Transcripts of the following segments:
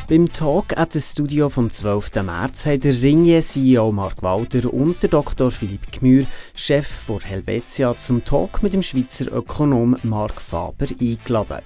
Beim Talk at das Studio vom 12. März haben der Ringier-CEO Mark Walder und der Dr. Philipp Gmür, Chef von Helvetia, zum Talk mit dem Schweizer Ökonom Mark Faber eingeladen.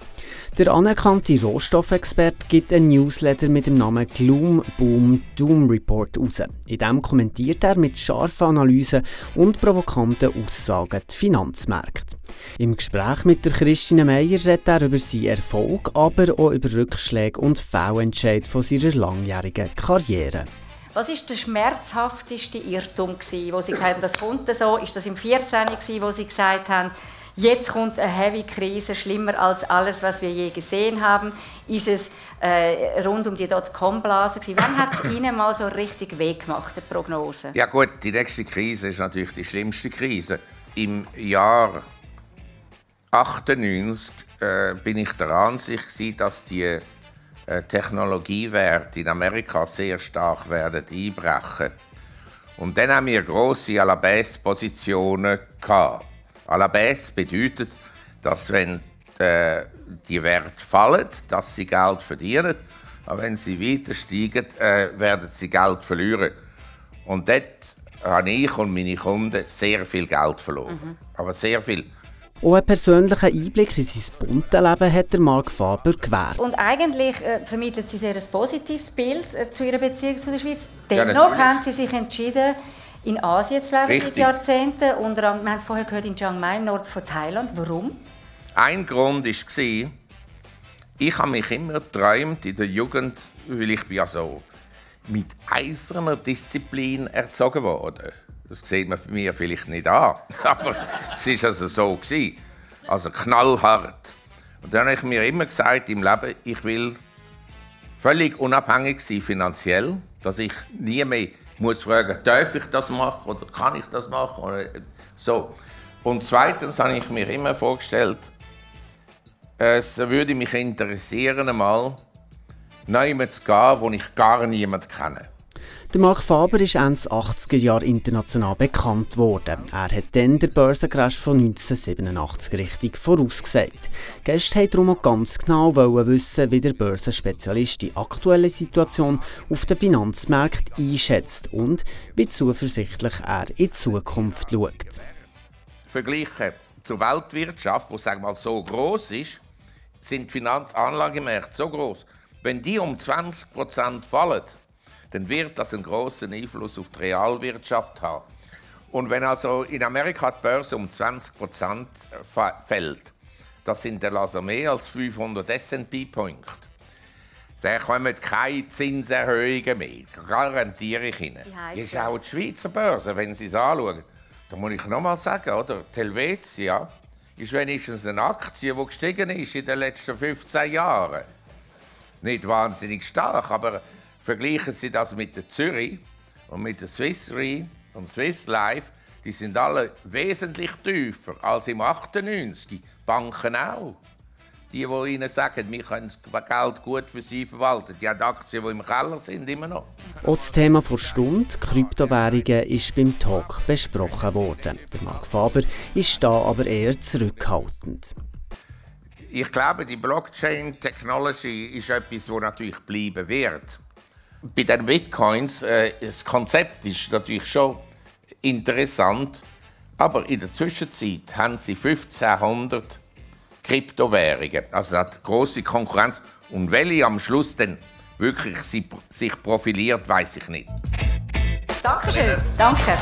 Der anerkannte Rohstoffexperte gibt einen Newsletter mit dem Namen Gloom, Boom, Doom Report raus. In dem kommentiert er mit scharfen Analysen und provokanten Aussagen die Finanzmärkte. Im Gespräch mit der Christine Meyer redet er über seinen Erfolg, aber auch über Rückschläge und Fehlentscheide von seiner langjährigen Karriere. Was war der schmerzhafteste Irrtum, wo Sie gesagt haben, das kommt so? Ist das im 2014, wo Sie gesagt haben, jetzt kommt eine heavy Krise, schlimmer als alles, was wir je gesehen haben? Ist es rund um die Dotcom-Blase? Wann hat es Ihnen mal so richtig weggemacht, die Prognose? Ja gut, die nächste Krise ist natürlich die schlimmste Krise. Im Jahr 1998 bin ich der Ansicht, dass die Technologiewerte in Amerika sehr stark werden einbrechen. Und dann haben wir grosse À-la-Baisse-Positionen gehabt. À-la-Baisse bedeutet, dass wenn die Werte fallen, dass sie Geld verdienen, aber wenn sie weiter steigen, werden sie Geld verlieren. Und dort habe ich und meine Kunden sehr viel Geld verloren. Aber sehr viel. Auch einen persönlichen Einblick in sein buntes Leben hat der Mark Faber gewährt. Und eigentlich vermittelt Sie sehr ein positives Bild zu Ihrer Beziehung zu der Schweiz. Dennoch haben Sie sich entschieden, in Asien zu leben seit Jahrzehnten. Wir haben es vorher gehört, in Chiang Mai, im Norden von Thailand. Warum? Ein Grund war, ich habe mich immer geträumt in der Jugend, weil ich ja so mit eiserner Disziplin erzogen wurde. Das sieht man mir vielleicht nicht an, aber es war also so. Also knallhart. Und dann habe ich mir immer gesagt im Leben, ich will völlig unabhängig sein finanziell, dass ich nie mehr muss fragen, darf ich das machen oder kann ich das machen? Oder so. Und zweitens habe ich mir immer vorgestellt, es würde mich interessieren, einmal nirgendwo zu gehen, wo ich gar niemanden kenne. Der Mark Faber ist Ende 80er Jahre international bekannt worden. Er hat dann den Börsencrash von 1987 richtig vorausgesagt. Die Gäste wollten darum auch ganz genau wissen, wie der Börsenspezialist die aktuelle Situation auf den Finanzmärkten einschätzt und wie zuversichtlich er in die Zukunft schaut. Vergleichen zur Weltwirtschaft, die sagen wir mal, so groß ist, sind die Finanzanlagemärkte so groß. Wenn die um 20% fallen, dann wird das einen grossen Einfluss auf die Realwirtschaft haben. Und wenn also in Amerika die Börse um 20% fällt, das sind dann also mehr als 500 S&P-Punkte. Da kommen keine Zinserhöhungen mehr, garantiere ich Ihnen. Das ist auch die Schweizer Börse, wenn Sie es anschauen. Da muss ich noch mal sagen, oder? Die Helvetia ist wenigstens eine Aktie, die gestiegen ist in den letzten 15 Jahren. Nicht wahnsinnig stark, aber vergleichen Sie das mit der Zürich und mit der Swiss Re und Swiss Life, die sind alle wesentlich tiefer als im 98. Banken auch. Die Ihnen sagen, wir können das Geld gut für Sie verwalten, die haben Aktien, die im Keller sind, immer noch. Auch das Thema der Stunde, Kryptowährungen, ist beim Talk besprochen worden. Der Mark Faber ist da aber eher zurückhaltend. Ich glaube, die Blockchain-Technology ist etwas, das natürlich bleiben wird. Bei den Bitcoins, das Konzept ist natürlich schon interessant, aber in der Zwischenzeit haben sie 1500 Kryptowährungen. Also eine grosse Konkurrenz. Und welche am Schluss dann wirklich sich profiliert, weiß ich nicht. Dankeschön. Danke.